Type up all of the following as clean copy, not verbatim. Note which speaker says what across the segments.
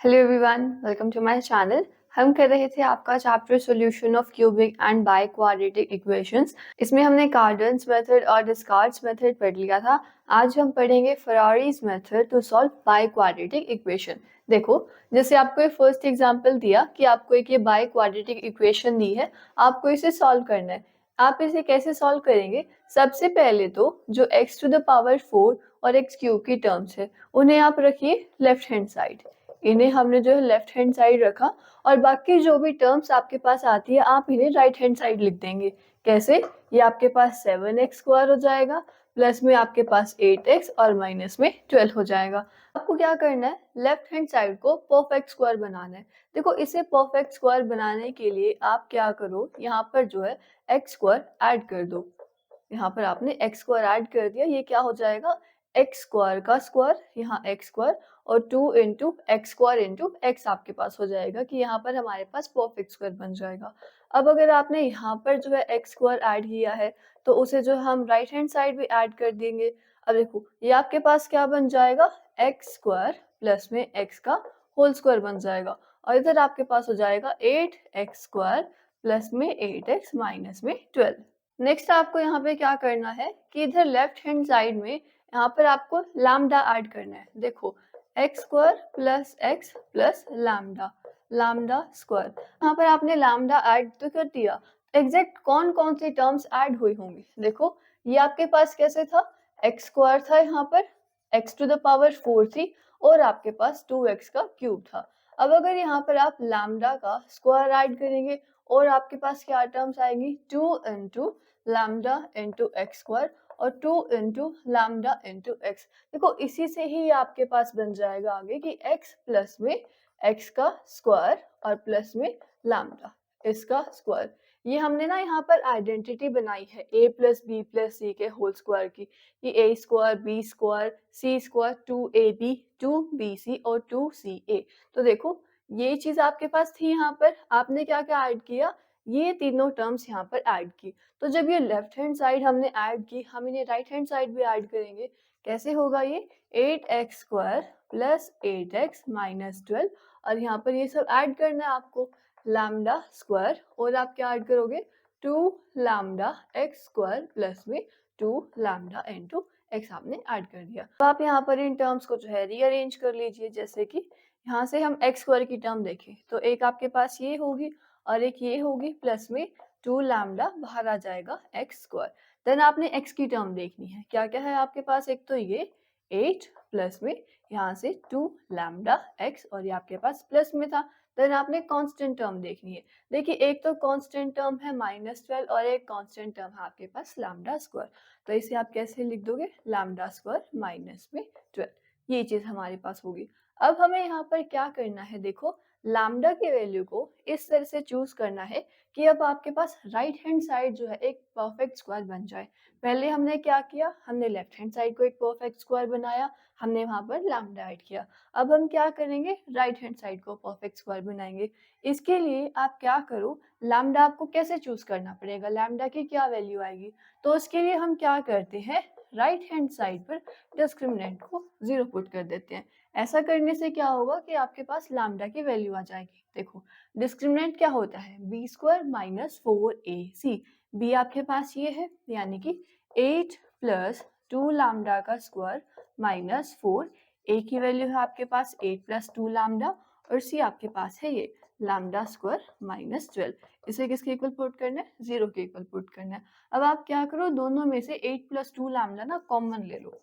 Speaker 1: Hello everyone, welcome to my channel. हम कर रहे थे आपका chapter solution of cubic and biquadratic equations. इसमें हमने कार्डन्स मेथड और डिस्कार्ड्स मेथड पढ़ लिया था। आज हम पढ़ेंगे Ferrari's method to solve by quadratic equation. देखो, जैसे आपको एक फर्स्ट एग्जांपल दिया कि आपको एक ये बाई क्वाड्रेटिक इक्वेशन दी है, आपको इसे सॉल्व करना है। आप इसे कैसे सॉल्व करेंगे? सबसे पहले तो जो x टू द पावर 4 और x क्यूब की टर्म्स है उन्हें आप रखिए लेफ्ट हैंड साइड। इन्हें हमने जो है लेफ्ट हैंड साइड रखा और बाकी जो भी टर्म्स आपके पास आती है आप इन्हें राइट हैंड साइड लिख देंगे। कैसे? ये आपके पास 7x² हो जाएगा, प्लस में आपके पास 8x और माइनस में 12 हो जाएगा। आपको क्या करना है? लेफ्ट हैंड साइड को परफेक्ट स्क्वायर बनाना है। देखो, इसे परफेक्ट स्क्वायर बनाने के लिए आप क्या करो, यहाँ पर जो है x² ऐड कर दो। यहाँ पर आपने x² ऐड कर दिया, ये क्या हो जाएगा? x² का स्क्वायर, यहाँ x² और 2 इंटू x² इंटू x आपके पास हो जाएगा कि यहाँ पर हमारे पास परफेक्ट स्क्वायर बन जाएगा। अब अगर आपने यहाँ पर जो है x² ऐड किया है तो उसे जो हम राइट हैंड साइड भी ऐड कर देंगे। अब देखो, ये आपके पास क्या बन जाएगा? x² प्लस में x का होल स्क्वायर बन जाएगा और इधर आपके पास हो जाएगा 8x² प्लस में 8x माइनस में 12। नेक्स्ट आपको यहाँ पे क्या करना है कि इधर लेफ्ट हैंड साइड में यहाँ पर आपको लैम्डा ऐड करना है। देखो, x² plus x plus lambda, lambda square. यहाँ पर आपने लैम्डा ऐड तो कर दिया, एग्जैक्ट कौन कौन सी टर्म्स ऐड हुई होंगी? देखो, ये आपके पास कैसे था? x² था, यहाँ पर x टू द पावर 4 थी और आपके पास 2x का क्यूब था। अब अगर यहाँ पर आप लैम्डा का स्क्वायर ऐड करेंगे और आपके पास क्या टर्म्स आएंगी? 2 into lambda into x square और 2 इंटू लैम्डा इंटू एक्स। देखो, इसी से ही आपके पास बन जाएगा आगे कि x प्लस में x का स्क्वायर और प्लस में लैम्डा इसका स्क्वायर। ये हमने ना यहाँ पर आइडेंटिटी बनाई है a प्लस बी प्लस सी के होल स्क्वायर की, कि a² b² c² 2ab 2bc और 2ca। तो देखो, ये चीज आपके पास थी। यहाँ पर आपने क्या क्या ऐड किया? ये तीनों टर्म्स यहाँ पर ऐड की। तो जब ये लेफ्ट हैंड साइड हमने ऐड की, हम इन्हें राइट हैंड साइड भी ऐड करेंगे। कैसे होगा ये? 8x² प्लस 8x माइनस 12 और यहाँ पर ये सब ऐड करना है आपको, लैम्डा स्क्वायर और आप क्या ऐड करोगे? 2 लैम्डा x² प्लस में 2 लैम्डा इंटू x आपने ऐड कर दिया। तो आप यहाँ पर इन टर्म्स को जो है रीअरेंज कर लीजिए। जैसे कि यहाँ से हम x² की टर्म देखें तो एक आपके पास ये होगी और एक ये होगी, प्लस में 2 लैम्डा बाहर आ जाएगा x²। देन आपने x की टर्म देखनी है। क्या क्या है आपके पास? एक तो ये 8 प्लस में यहाँ से 2 लैम्डा x और ये आपके पास प्लस में था। देन आपने कांस्टेंट टर्म देखनी है। देखिए, एक तो कांस्टेंट टर्म है -12 और एक कांस्टेंट टर्म है आपके पास लैम्डा स्क्वायर। तो इसे आप कैसे लिख दोगे? लैम्डा स्क्वायर माइनस में 12। ये चीज हमारे पास होगी। अब हमें यहाँ पर क्या करना है? देखो, लैम्डा की वैल्यू को इस तरह से चूज करना है कि अब आपके पास राइट हैंड साइड जो है एक परफेक्ट स्क्वायर बन जाए। पहले हमने क्या किया? हमने लेफ्ट हैंड साइड को एक परफेक्ट स्क्वायर बनाया, हमने वहां पर लैम्डा ऐड किया। अब हम क्या करेंगे? राइट हैंड साइड को परफेक्ट स्क्वायर बनाएंगे। इसके लिए आप क्या करो, लैम्डा आपको कैसे चूज करना पड़ेगा, लैम्डा की क्या वैल्यू आएगी? तो उसके लिए हम क्या करते हैं, राइट हैंड साइड पर डिस्क्रिमिनेंट को 0 पुट कर देते हैं। ऐसा करने से क्या होगा कि आपके पास लैम्डा की वैल्यू आ जाएगी। देखो, डिस्क्रिमिनेंट क्या होता है? b² minus 4ac। b आपके पास ये है, यानी कि 8 प्लस 2 लैम्डा का स्क्वायर माइनस 4। a की वैल्यू है आपके पास 8 प्लस 2 लैम्डा और c आपके पास है ये लैम्डा स्क्वायर माइनस 12। इसे किसके इक्वल पुट करना है? 0 के इक्वल पुट करना है। अब आप क्या करो, दोनों में से 8 प्लस 2 लैम्डा ना कॉमन ले लो।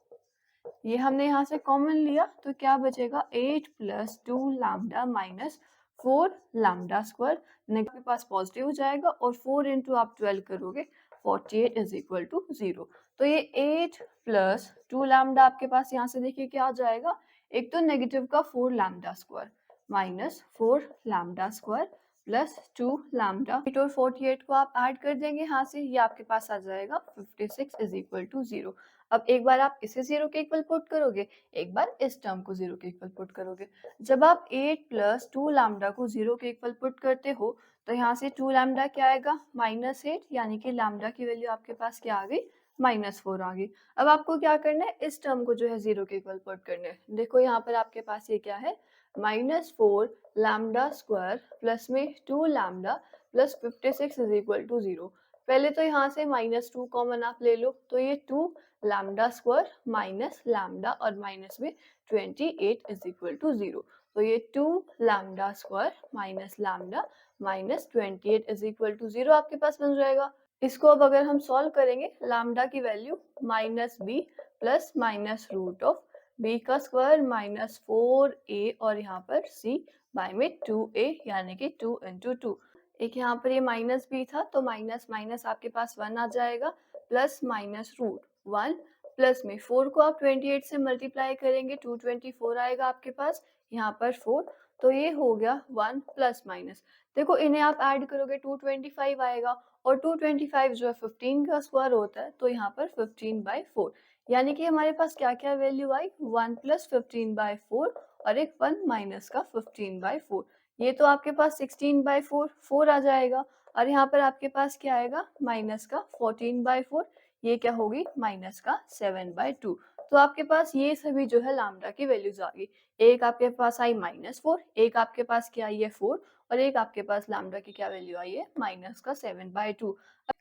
Speaker 1: ये हमने यहाँ से कॉमन लिया तो क्या बचेगा? 8 plus 2 lambda minus 4 lambda square. Negative के पास पॉजिटिव हो जाएगा और 4 इंटू आप 12 करोगे 48 इज इक्वल टू 0। तो ये 8 प्लस 2 लैम्डा आपके पास यहाँ से देखिए क्या आ जाएगा, एक तो नेगेटिव का 4 lambda square minus 4 lambda square plus 2 lambda. 8 और 48 को आप ऐड कर देंगे यहाँ से, ये आपके पास आ जाएगा 56 इज इक्वल टू 0। अब एक बार आप इसे 0 के इक्वल पुट करोगे, एक बार इस टर्म को 0 के इक्वल पुट करोगे। जब आप 8 प्लस 2 लैम्डा को 0 के इक्वल पुट करते हो तो यहाँ से 2 लैम्डा क्या आएगा? -8, यानी कि लैम्डा की वैल्यू आपके पास क्या आ गई? -4 आ गई। अब आपको क्या करना है? इस टर्म को जो है 0 के इक्वल पुट करना है। देखो, यहाँ पर आपके पास ये क्या है? -4 लैम्डा स्क्वायर प्लस में 2 lambda plus 56 is equal to 0। पहले तो यहाँ से -2 कॉमन आप ले लो, तो ये 2 लैम्डा स्क्वायर माइनस लैम्डा और माइनस में 28 इज इक्वल टू 0। तो ये 2 lambda square minus lambda minus 28 is equal to 0 आपके पास बन जाएगा। इसको अब अगर हम सॉल्व करेंगे, लैम्डा की value -b plus minus root of b का स्क्वायर -4a और यहाँ पर c बाय में 2a यानी कि 2 इंटू 2। एक यहाँ पर ये माइनस b था तो माइनस माइनस आपके पास 1 आ जाएगा प्लस माइनस रूट 1 प्लस में 4 को आप 28 से मल्टीप्लाई करेंगे 224 आएगा आपके पास, यहाँ पर 4, तो ये हो गया 1 प्लस माइनस। देखो इन्हें आप ऐड करोगे 225 आएगा और 225 जो है 15 का स्क्वायर होता है, तो यहाँ पर 15/4 यानी कि हमारे पास क्या क्या वैल्यू आई, 1 प्लस 15/4 और एक 1 माइनस का 15/4। ये तो आपके पास 16/4 4 आ जाएगा और यहाँ पर आपके पास क्या आएगा माइनस का 14/4, ये क्या होगी माइनस का 7/2। तो आपके पास ये सभी जो है लैम्डा की वैल्यूज आ गई। एक आपके पास आई -4, एक आपके पास क्या आई है 4 और एक आपके पास लैम्डा की क्या वैल्यू आई है माइनस का 7/2।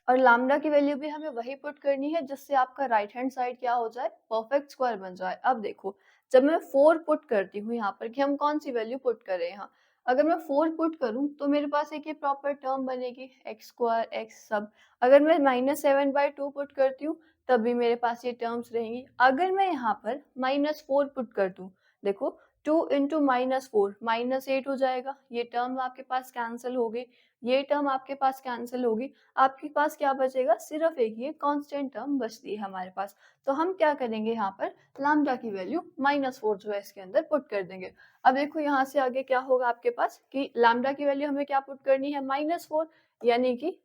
Speaker 1: और लैम्डा की वैल्यू भी हमें वही पुट करनी है जिससे आपका राइट हैंड साइड क्या हो जाए, परफेक्ट स्क्वायर बन जाए। अब देखो जब मैं 4 पुट करती हूँ यहाँ पर कि हम कौन सी वैल्यू पुट कर रहे हैं यहाँ, अगर मैं 4 पुट करूँ तो मेरे पास एक ये प्रॉपर टर्म बनेगी एक्स स्क्वायर एक्स सब। अगर मैं -7/2 पुट करती हूँ तब भी मेरे पास ये टर्म्स रहेंगी। अगर मैं यहाँ पर -4 पुट कर दूँ, देखो 2 इंटू -4 -8 हो जाएगा, ये टर्म आपके पास कैंसिल हो गई, ये टर्म आपके पास कैंसिल होगी, आपके पास क्या बचेगा, सिर्फ एक ये कांस्टेंट टर्म बचती है हमारे पास। तो हम क्या करेंगे यहाँ पर लैम्डा की वैल्यू -4 जो है इसके अंदर पुट कर देंगे। अब देखो यहाँ से आगे क्या होगा आपके पास कि लैम्डा की वैल्यू हमें क्या पुट करनी है -4, यानी कि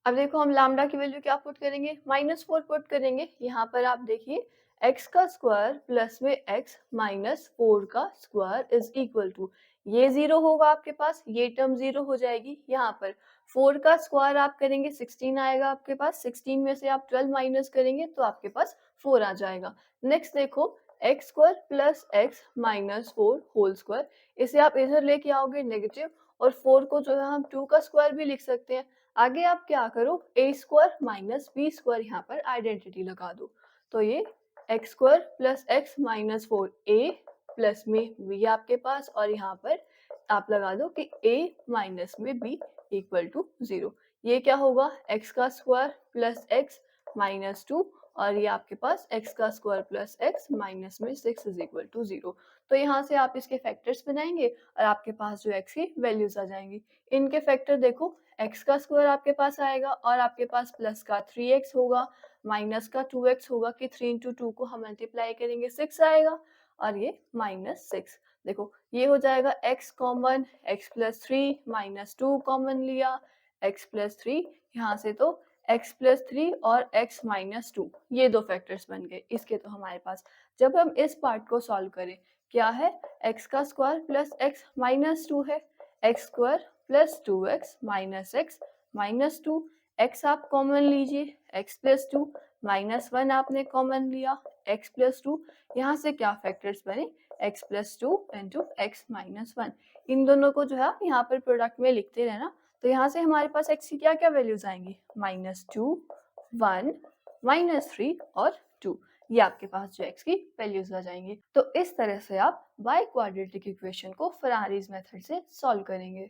Speaker 1: अब देखो हम लैम्डा की वैल्यू क्या पुट करेंगे, -4 पुट करेंगे। यहाँ पर आप देखिए x का स्क्वायर प्लस में x -4 का स्क्वायर इज इक्वल टू, ये 0 होगा आपके पास, ये टर्म 0 हो जाएगी। यहाँ पर 4 का स्क्वायर आप करेंगे 16 आएगा आपके पास, 16 में से आप 12 माइनस करेंगे तो आपके पास 4 आ जाएगा। नेक्स्ट देखो x square plus x -4 whole square, इसे आप इधर लेके आओगे नेगेटिव और 4 को जो है हम 2 का स्क्वायर भी लिख सकते हैं। आगे आप क्या करो ए स्क्वायर माइनस बी स्क्वायर यहाँ पर आइडेंटिटी लगा दो, तो ये एक्स स्क्वायर प्लस एक्स -4 ए प्लस में बी आपके पास और यहाँ पर आप लगा दो कि a माइनस में b इक्वल टू 0। ये क्या होगा x का स्क्वायर प्लस x -2 और ये आपके पास x का स्क्वायर प्लस x माइनस में 6 इज इक्वल टू 0। तो यहाँ से आप इसके फैक्टर्स बनाएंगे और आपके पास जो x की वैल्यूज आ जाएंगी। इनके फैक्टर देखो x का स्क्वायर आपके पास आएगा और आपके पास प्लस का 3x होगा, माइनस का 2x होगा कि 3 इंटू 2 को हम मल्टीप्लाई करेंगे 6 आएगा और ये -6। देखो ये हो जाएगा x common, x plus 3 -2 common लिया, x प्लस 3 यहाँ से तो x प्लस 3 और x -2 ये दो फैक्टर्स बन गए इसके। तो हमारे पास जब हम इस पार्ट को सॉल्व करें क्या है, x का स्क्वायर प्लस x -2 है, x square plus 2x minus x -2, x आप कॉमन लीजिए x प्लस 2 -1 आपने कॉमन लिया x प्लस 2, यहाँ से क्या फैक्टर्स बने x प्लस 2 इंटू एक्स -1। इन दोनों को जो है आप यहाँ पर प्रोडक्ट में लिखते रहना, तो यहाँ से हमारे पास x की क्या क्या वैल्यूज आएंगी -2 1 -3 और 2, ये आपके पास जो x की वैल्यूज आ जाएंगी। तो इस तरह से आप बाई क्वाड्रेटिक इक्वेशन को फरारीज मेथड से सॉल्व करेंगे।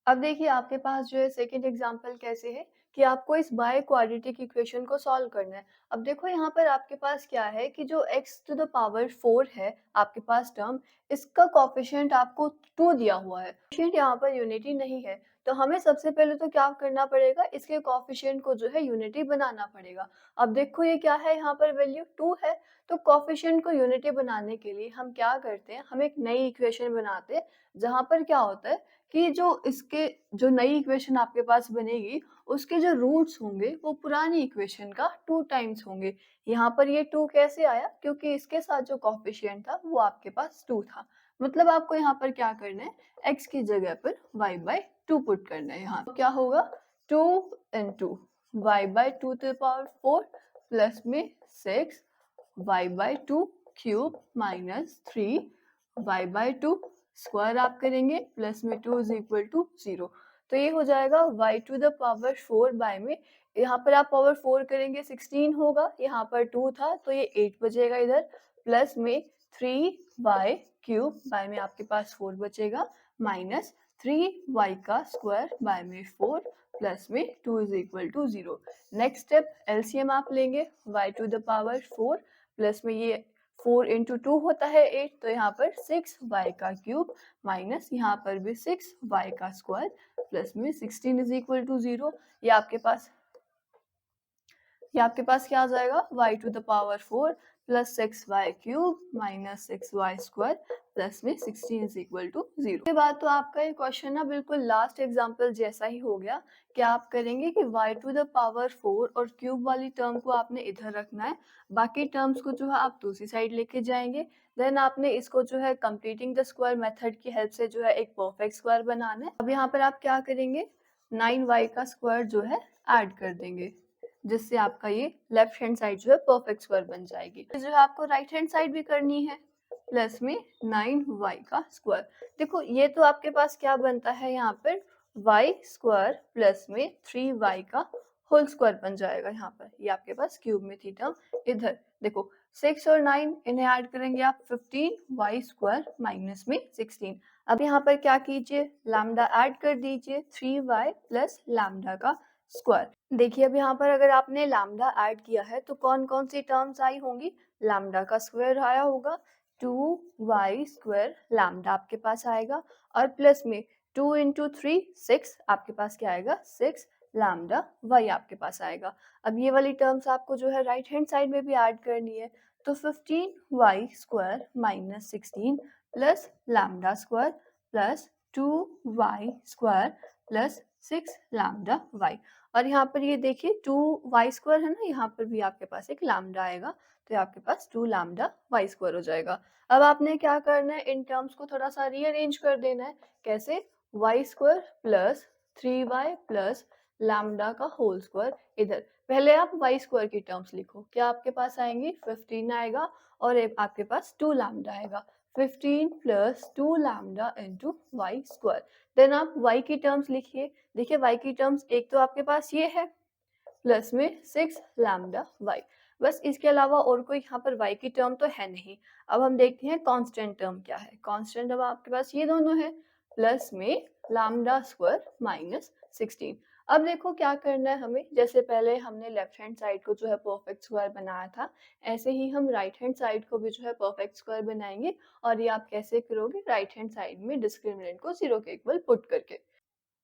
Speaker 1: अब देखिए आपके पास जो है सेकंड एग्जांपल कैसे है कि आपको इस बाय क्वाड्रेटिक इक्वेशन को सॉल्व करना है। अब देखो यहाँ पर आपके पास क्या है कि जो x टू द पावर 4 है आपके पास टर्म, इसका कोफिशिएंट आपको 2 दिया हुआ है। कोफिशिएंट यहाँ पर यूनिटी नहीं है, तो हमें सबसे पहले तो क्या करना पड़ेगा, इसके कोफिशिएंट को जो है यूनिटी बनाना पड़ेगा। अब देखो ये क्या है, यहाँ पर वैल्यू 2 है, तो कोफिशिएंट को यूनिटी बनाने के लिए हम क्या करते हैं, हम एक नई इक्वेशन बनाते हैं जहाँ पर क्या होता है कि जो नई इक्वेशन आपके पास बनेगी उसके जो रूट्स होंगे वो पुरानी इक्वेशन का 2 टाइम्स होंगे। यहाँ पर ये 2 कैसे आया, क्योंकि इसके साथ जो कोफिशिएंट था वो आपके पास 2 था। मतलब आपको यहाँ पर क्या करना है, x की जगह पर y/2 पुट करना है। यहाँ तो क्या होगा 2 into y/2 to the power 4 plus में 6 y/2 cube minus 3y/2 square आप करेंगे प्लस में 2 इज इक्वल टू 0। तो ये हो जाएगा y to the power 4 by में, यहाँ पर आप पावर 4 करेंगे 16 होगा, यहाँ पर 2 था तो ये 8 बचेगा इधर, प्लस में 3y क्यूब बाय में आपके पास 4 बचेगा, माइनस 3y का स्क्वायर बाय में 4 प्लस में 2 is equal to 0। Next step LCM आप लेंगे, y to the power 4 plus में ये 4 इंटू 2 होता है 8, तो यहाँ पर 6y का क्यूब माइनस यहाँ पर भी 6y का स्क्वायर प्लस में 16 इज इक्वल टू 0। ये आपके पास क्या आ जाएगा, y to the power 4 plus 6y cube minus 6y square plus में 16 इज इक्वल टू 0। इसके बाद तो आपका ये क्वेश्चन ना बिल्कुल लास्ट एग्जांपल जैसा ही हो गया। क्या आप करेंगे कि y टू द पावर 4 और क्यूब वाली टर्म को आपने इधर रखना है, बाकी टर्म्स को जो है आप दूसरी साइड लेके जाएंगे। देन आपने इसको जो है कंप्लीटिंग द स्क्वायर मेथड की हेल्प से जो है एक परफेक्ट स्क्वायर बनाना है। अब यहाँ पर आप क्या करेंगे, 9y का स्क्वायर जो है ऐड कर देंगे, जिससे आपका ये लेफ्ट हैंड साइड जो है परफेक्ट स्क्वायर बन जाएगी। जो है आपको राइट हैंड साइड भी करनी है, प्लस में 9y का स्क्वायर। देखो ये तो आपके पास क्या बनता है, यहाँ पर y स्क्वायर प्लस में 3y का होल स्क्वायर बन जाएगा। यहाँ पर ये आपके पास क्यूब में थी टर्म, इधर देखो 6 और 9 इन्हें ऐड करेंगे आप 15y स्क्वायर माइनस में 16। अब यहाँ पर क्या कीजिए, लैम्डा ऐड कर दीजिए 3y प्लस लैम्डा का स्क्वायर। देखिए अब यहाँ पर अगर आपने लैम्डा ऐड किया है तो कौन कौन सी टर्म्स आई होंगी, लैम्डा का स्क्वायर आया होगा, 2y स्क्वायर लैम्डा आपके पास आएगा, और प्लस में 2 इंटू 3 6 आपके पास क्या आएगा, 6 लैम्डा y आपके पास आएगा। अब ये वाली टर्म्स आपको जो है राइट हैंड साइड में भी ऐड करनी है, तो 15y square minus 16 plus lambda square plus 2y square plus 6 lambda y। और यहाँ पर ये देखिए 2y स्क्वायर है ना, यहाँ पर भी आपके पास एक लैम्डा आएगा, तो आपके पास 2 लैम्डा y स्क्वायर हो जाएगा। अब आपने क्या करना है, इन टर्म्स को थोड़ा सा रीअरेंज कर देना है। कैसे, y square plus 3y plus lambda का होल स्क्वायर इधर। पहले आप y स्क्वायर की टर्म्स लिखो, क्या आपके पास आएंगी, 15 आएगा और आपके पास 2 लैम्डा आएगा, 15 plus 2 lambda into y square. Then आप y की टर्म्स लिखिए, देखिए y की टर्म्स एक तो आपके पास ये है प्लस में 6 लैम्डा y, बस इसके अलावा और कोई यहाँ पर y की टर्म तो है नहीं। अब हम देखते हैं कांस्टेंट टर्म क्या है। कांस्टेंट अब आपके पास ये दोनों है, प्लस में लैम्डा स्क्वायर माइनस 16। अब देखो क्या करना है हमें, जैसे पहले हमने लेफ्ट हैंड साइड को जो है परफेक्ट स्क्वायर बनाया था, ऐसे ही हम राइट हैंड साइड को भी जो है परफेक्ट स्क्वायर बनाएंगे। और ये आप कैसे करोगे, राइट हैंड साइड में डिस्क्रिमिनेंट को 0 के इक्वल पुट करके।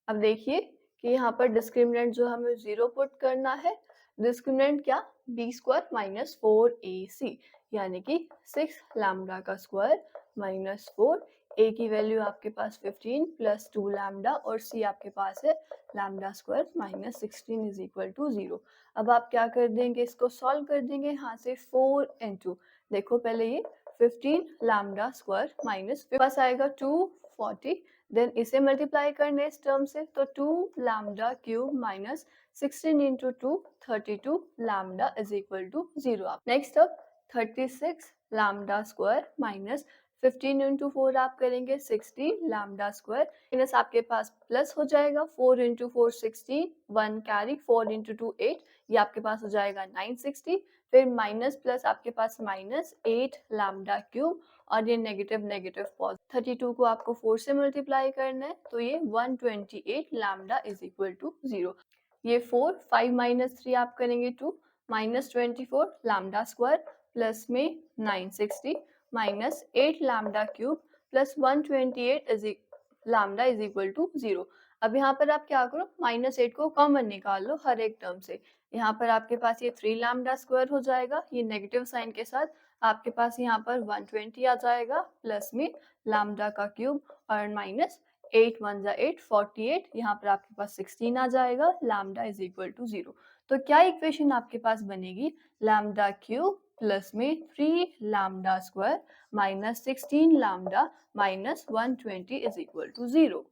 Speaker 1: अब देखिए कि यहाँ पर डिस्क्रिमिनेंट जो हमें 0 पुट करना है, डिस्क्रिमिनेंट क्या, b स्क्वायर माइनस 4ac, यानी कि 6 लैम्डा का स्क्वायर माइनस 4, a की वैल्यू आपके पास 15 प्लस 2 लैम्डा और c आपके पास है lambda square minus 16 is equal to 0। अब आप क्या कर देंगे, इसको सॉल्व कर देंगे, यहाँ से 4 इंटू, देखो पहले ये 15 लैम्डा स्क्वायर माइनस पास आएगा 240, देन इसे मल्टीप्लाई करने इस टर्म से, तो 2 lambda cube minus 16 into 2 32 lambda is equal to 0। Next अब 36 लैम्डा स्क्वायर माइनस 15 इंटू 4 आप करेंगे 60 लैम्डा स्क्वायर, माइनस आपके पास प्लस हो जाएगा 4 इंटू 4 16, 1 कैरी, 4 इंटू 2 8, ये आपके पास हो जाएगा 960, फिर माइनस प्लस आपके पास माइनस 8 लैम्डा क्यूब, और ये नेगेटिव नेगेटिव पॉजिटिव, 32 को आपको 4 से मल्टीप्लाई करना है, तो ये 128 लैम्डा इज इक्वल टू 0। ये 4 5 माइनस 3 आप करेंगे 2 माइनस 24 लैम्डा स्क्वायर प्लस में 960 minus 8 lambda cube plus 128 lambda is equal to 0। अब यहाँ पर आप क्या करो, माइनस 8 को कॉमन निकाल लो हर एक टर्म से, यहाँ पर आपके पास ये 3 लैम्डा स्क्वायर हो जाएगा, ये नेगेटिव साइन के साथ आपके पास यहाँ पर 120 आ जाएगा, प्लस में लैम्डा का क्यूब और माइनस 8 1 जा 8 48, यहाँ पर आपके पास 16 आ जाएगा, लैम्डा इज इक्वल टू 0। तो क्या इक्वेशन आपके पास बनेगी, लैम्डा क्यूब प्लस में 3 lambda square minus 16 lambda minus 120 is equal to 0।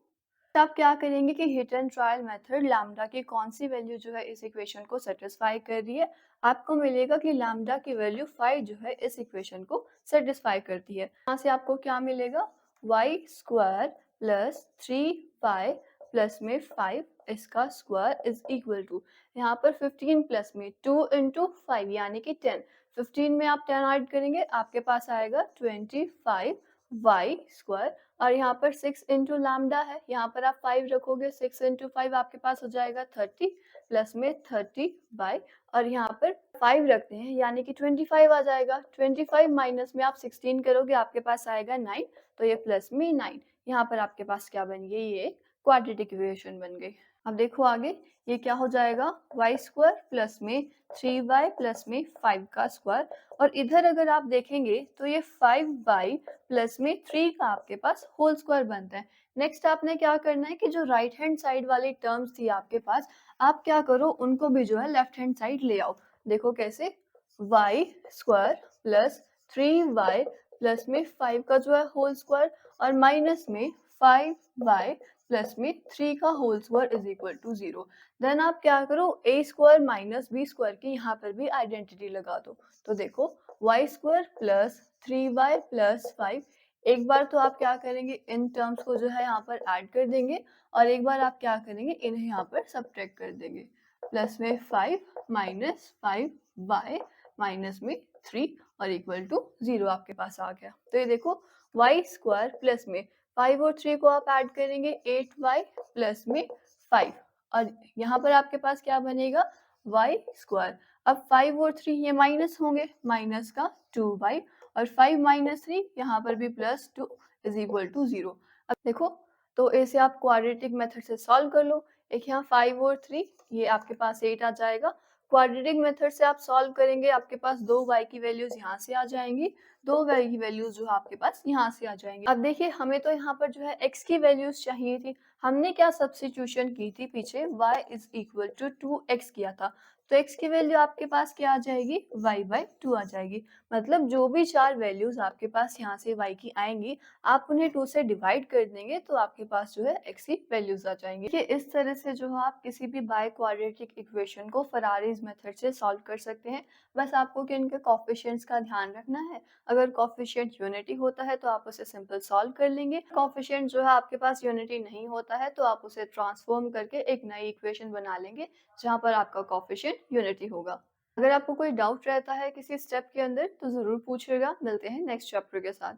Speaker 1: तो आप क्या करेंगे कि hit and trial method lambda की कौन सी वैल्यू जो है इस इक्वेशन को सेटिस्फाई कर रही है। आपको मिलेगा कि लैम्डा की वैल्यू 5 जो है इस इक्वेशन को सेटिस्फाई करती है। यहाँ से आपको क्या मिलेगा, Y square plus 3y plus में 5 इसका स्क्वायर इज इक्वल टू, यहाँ पर 15 प्लस में 2 इंटू 5 यानी कि 10, 15 में आप 10 ऐड करेंगे आपके पास आएगा 25 वाई स्क्वायर, और यहाँ पर 6 इंटू लैम्डा है, यहाँ पर आप 5 रखोगे, 6 इंटू 5 आपके पास हो जाएगा 30 प्लस में 30 बाई, और यहाँ पर 5 रखते हैं यानी कि 25 आ जाएगा। 25 माइनस में आप 16 करोगे आपके पास आएगा 9, तो ये प्लस में 9, यहाँ पर आपके पास क्या बन गई, ये क्वाड्रेटिक इक्वेशन बन गई। अब देखो आगे ये क्या हो जाएगा, वाई स्क्वायर प्लस में 3y प्लस में 5 का स्क्वायर, और इधर अगर आप देखेंगे तो ये 5y प्लस में 3 का आपके पास होल स्क्वायर बनता है। नेक्स्ट आपने क्या करना है कि जो राइट हैंड साइड वाली टर्म्स थी आपके पास, आप क्या करो उनको भी जो है लेफ्ट हैंड साइड ले आओ। देखो कैसे, y square plus 3y plus में 5 का जो है होल स्क्वायर, और माइनस में 5y प्लस में 3 का whole square is equal to 0। Then आप क्या करो, a square minus b square की यहाँ पर भी आइडेंटिटी लगा दो। तो देखो y square plus 3y plus 5, एक बार तो आप क्या करेंगे इन टर्म्स को जो है यहाँ पर ऐड कर देंगे, और एक बार आप क्या करेंगे इन्हें यहाँ पर सब्ट्रैक्ट कर देंगे। प्लस में 5 माइनस 5y माइनस में 3 और इक्वल टू 0 आपके पास आ गया। तो ये देखो y स्क्वायर प्लस में 5 और 3 को आप ऐड करेंगे 8y प्लस में 5, और यहाँ पर आपके पास क्या बनेगा, y स्क्वायर। अब 5 और 3 ये माइनस होंगे, माइनस का 2y, और 5 माइनस 3 यहाँ पर भी प्लस 2 इज इक्वल टू 0। अब देखो तो इसे आप क्वाड्रेटिक मेथड से सॉल्व कर लो। एक यहाँ 5 और 3, ये आपके पास 8 आ जाएगा। क्वाड्रेटिक मेथड से आप सॉल्व करेंगे, आपके पास 2y की वैल्यूज यहाँ से आ जाएंगी, 2y की वैल्यूज जो आपके पास यहाँ से आ जाएंगी। अब देखिए हमें तो यहाँ पर जो है x की वैल्यूज चाहिए थी, हमने क्या सब्स्टिट्यूशन की थी पीछे, y is equal to 2x किया था, तो x की वैल्यू आपके पास क्या आ जाएगी, y बाई 2 आ जाएगी। मतलब जो भी चार वैल्यूज आपके पास यहाँ से y की आएंगी, आप उन्हें 2 से डिवाइड कर देंगे तो आपके पास जो है x की वैल्यूज आ जाएंगी। कि इस तरह से जो है आप किसी भी बाई क्वाड्रेटिक इक्वेशन को फरारीज मेथड से सॉल्व कर सकते हैं। बस आपको कि इनके कोफिशिएंट्स का ध्यान रखना है, अगर कोफिशिएंट यूनिटी होता है तो आप उसे सिंपल सॉल्व कर लेंगे, कोफिशिएंट जो है आपके पास यूनिटी नहीं होता है तो आप उसे ट्रांसफॉर्म करके एक नई इक्वेशन बना लेंगे जहाँ पर आपका कोफिशिएंट यूनिटी होगा। अगर आपको कोई डाउट रहता है किसी स्टेप के अंदर तो जरूर पूछिएगा। मिलते हैं नेक्स्ट चैप्टर के साथ।